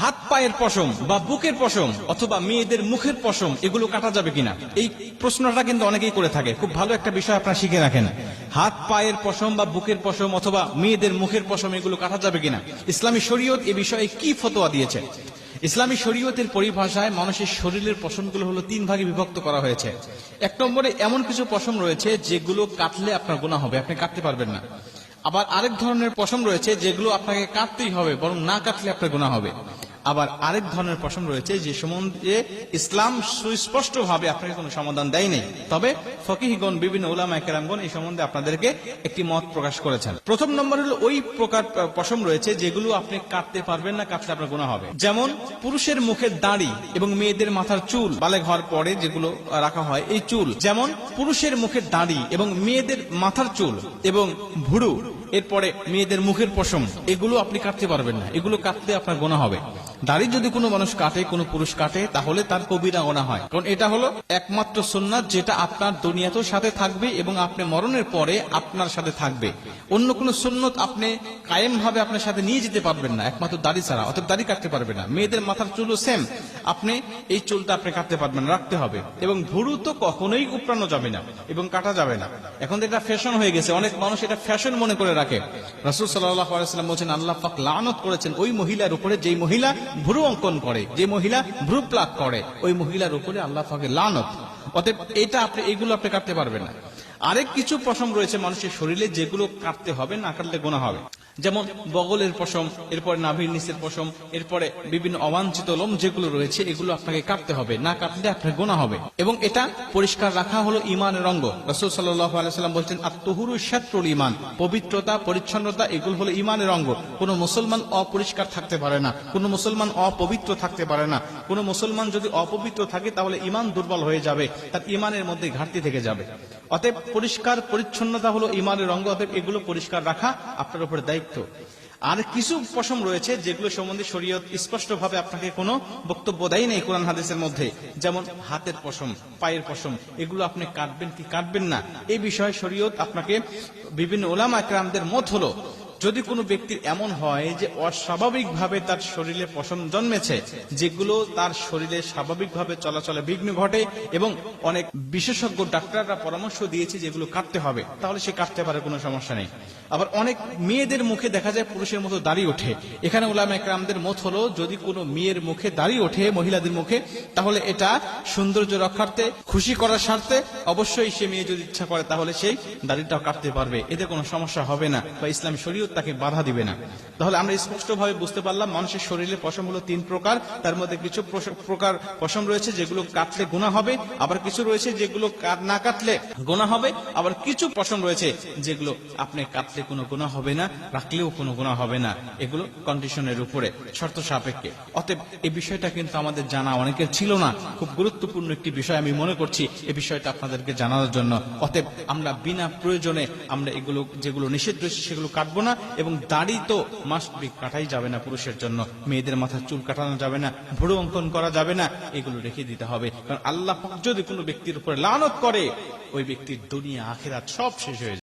হাত পায়ের পশম বা বুকের পশম অথবা মেয়েদের মুখের পশম এগুলো কাটা যাবে কিনা, এই প্রশ্নটা কিন্তু অনেকেই করে থাকে। খুব ভালো একটা বিষয় আপনারা শিখে রাখেন। হাত পায়ের পশম বা বুকের পশম অথবা মেয়েদের মুখের পশম এগুলো কাটা যাবে কিনা, ইসলামী শরীয়ত এ বিষয়ে কি ফতোয়া দিয়েছে। ইসলামী শরীয়তের পরিভাষায় মানুষের শরীরের পশমগুলো হলো তিন ভাগে বিভক্ত করা হয়েছে। এক নম্বরে এমন কিছু পশম রয়েছে যেগুলো কাটলে আপনার গুনাহ হবে, আপনি কাটতে পারবেন না। আবার আরেক ধরনের পশম রয়েছে যেগুলো আপনাকে কাটতেই হবে, বরং না কাটলে আপনার গুনাহ হবে। আবার আরেক ধরনের পশম রয়েছে যে সম্বন্ধে ইসলাম সুস্পষ্ট ভাবে আপনাকে কোনো সমাধান দেয়নি, তবে ফকিহগণ বিভিন্ন উলামায়ে কেরামগণ এই সম্বন্ধে আপনাদেরকে একটি মত প্রকাশ করেছেন। প্রথম নম্বর হলো ওই প্রকার পশম রয়েছে যেগুলো আপনি কাটতে পারবেন না, কাটলে আপনার গুনাহ হবে। যেমন পুরুষের মুখের দাড়ি এবং মেয়েদের মাথার চুল, বালেগ হওয়ার পরে যেগুলো রাখা হয় এই চুল, যেমন পুরুষের মুখের দাড়ি এবং মেয়েদের মাথার চুল এবং ভুরু, এরপরে মেয়েদের মুখের পশম, এগুলো আপনি কাটতে পারবেন না, এগুলো কাটলে আপনার গুনাহ হবে। দাড়ি যদি কোনো মানুষ কাটে, কোনো পুরুষ কাটে, তাহলে তার কবিরা গুনাহ হয়, কারণ এটা হলো একমাত্র সুন্নাত যেটা আপনার দুনিয়াতেও সাথে থাকবে এবং আপনি মরণের পরে আপনার সাথে থাকবে। অন্য কোনো সুন্নত আপনি কায়েম ভাবে আপনার সাথে নিয়ে যেতে পারবেন না একমাত্র দাড়ি ছাড়া, অর্থাৎ দাড়ি কাটতে পারবেন না। মেয়েদের মাথার চুলও সেম, আপনি এই চুলটা আপনি কাটতে পারবেন না, রাখতে হবে। এবং ভুরু তো কখনোই উপড়ানো যাবে না এবং কাটা যাবে না। এখন তো এটা ফ্যাশন হয়ে গেছে, অনেক মানুষ এটা ফ্যাশন মনে করে রাখে। রাসূল সাল্লাল্লাহু আলাইহি ওয়াসাল্লাম বলেছেন, আল্লাহ পাক লানত করেছেন ওই মহিলার উপরে যেই মহিলা ভ্রু অঙ্কন করে, যে মহিলা ভ্রু প্লাক করে, ওই মহিলার উপরে আল্লাহ পাকের লানত। অতএব এটা আপনি এইগুলো আপনি কাটতে পারবেন না। আরেক কিছু পশম রয়েছে মানুষের শরীরে যেগুলো কাটতে হবে, না কাটলে গুনাহ হবে। যেমন বগলের পশম, এরপরে নাভির নিচের পশম, এরপরে বিভিন্ন অবাঞ্ছিত লোম যেগুলো রয়েছে এগুলো আপনাকে কাটতে হবে, না কাটলে আপনার গুনাহ হবে। এবং এটা পরিষ্কার রাখা হলো ঈমানের অঙ্গ। রাসূল সাল্লাল্লাহু আলাইহি ওয়াসাল্লাম বলেছেন, আত-তুহুরু শাত্রুল ঈমান, পবিত্রতা পরিচ্ছন্নতা এগুলো হলো ঈমানের অঙ্গ। কোন মুসলমান অপরিষ্কার থাকতে পারে না, কোন মুসলমান অপবিত্র থাকতে পারে না। কোন মুসলমান যদি অপবিত্র থাকে তাহলে ঈমান দুর্বল হয়ে যাবে, তার ঈমানের মধ্যে ঘাটতি থেকে যাবে। অতএব পরিষ্কার পরিচ্ছন্নতা হলো ঈমানের অঙ্গ, অতএব এগুলো পরিষ্কার রাখা আপনার উপরে দায়িত্ব। আর কিছু পশম রয়েছে যেগুলো সম্বন্ধে শরীয়ত স্পষ্ট ভাবে আপনাকে কোনো বক্তব্য দেয় নেই কোরআন হাদিসের মধ্যে। যেমন হাতের পশম, পায়ের পশম, এগুলো আপনি কাটবেন কি কাটবেন না, এই বিষয়ে শরীয়ত আপনাকে বিভিন্ন উলামায়ে কেরামদের মত হলো, যদি কোনো ব্যক্তির এমন হয় যে অস্বাভাবিকভাবে তার শরীরে পশম জন্মেছে, যেগুলো তার শরীরে স্বাভাবিকভাবে চলাচলে বিঘ্ন ঘটে এবং অনেক বিশেষজ্ঞ ডাক্তাররা পরামর্শ দিয়েছে যেগুলো কাটতে হবে, তাহলে সে কাটতে পারে, কোনো সমস্যা নেই। আবার অনেক মেয়েদের মুখে দেখা যায় পুরুষের মতো দাড়ি ওঠে, এখানে উলামায়ে কেরামদের মত হলো যদি কোনো মেয়ের মুখে দাড়ি ওঠে, মহিলাদের মুখে, তাহলে এটা সৌন্দর্য রক্ষার্থে, খুশি করার স্বার্থে অবশ্যই সে মেয়ে যদি ইচ্ছা করে তাহলে সেই দাড়িটাও কাটতে পারবে, এতে কোনো সমস্যা হবে না, বা ইসলাম শরীয়ত তাকে বাধা দিবে না। তাহলে আমরা স্পষ্টভাবে বুঝতে পারলাম মানুষের শরীরে পশম হলো তিন প্রকার, তার মধ্যে কিছু প্রকার পশম রয়েছে যেগুলো কাটলে গুনাহ হবে, আবার কিছু রয়েছে যেগুলো না কাটলে গুনাহ হবে, আবার কিছু পশম রয়েছে যেগুলো আপনি কাটলে কোনো গুনাহ হবে না, রাখলেও কোনো গুনাহ হবে না। এগুলো কন্ডিশনের উপরে, শর্ত সাপেক্ষে। অতএব এই বিষয়টা কিন্তু আমাদের জানা অনেকের ছিল না, খুব গুরুত্বপূর্ণ একটি বিষয় আমি মনে করছি এই বিষয়টা আপনাদেরকে জানানোর জন্য। অতএব আমরা বিনা প্রয়োজনে আমরা এগুলো যেগুলো নিষেধ রয়েছে সেগুলো কাটবো না। এবং দাড়ি তো মাস্ট বি, কাটাই যাবে না পুরুষের জন্য, মেয়েদের মাথার চুল কাটানো যাবে না, ভ্রু অঙ্কন করা যাবে না, এগুলো রেখে দিতে হবে। কারণ আল্লাহ পাক যদি কোনো ব্যক্তির উপরে লানত করে, ওই ব্যক্তির দুনিয়া আখিরাত সব শেষ হয়ে যায়।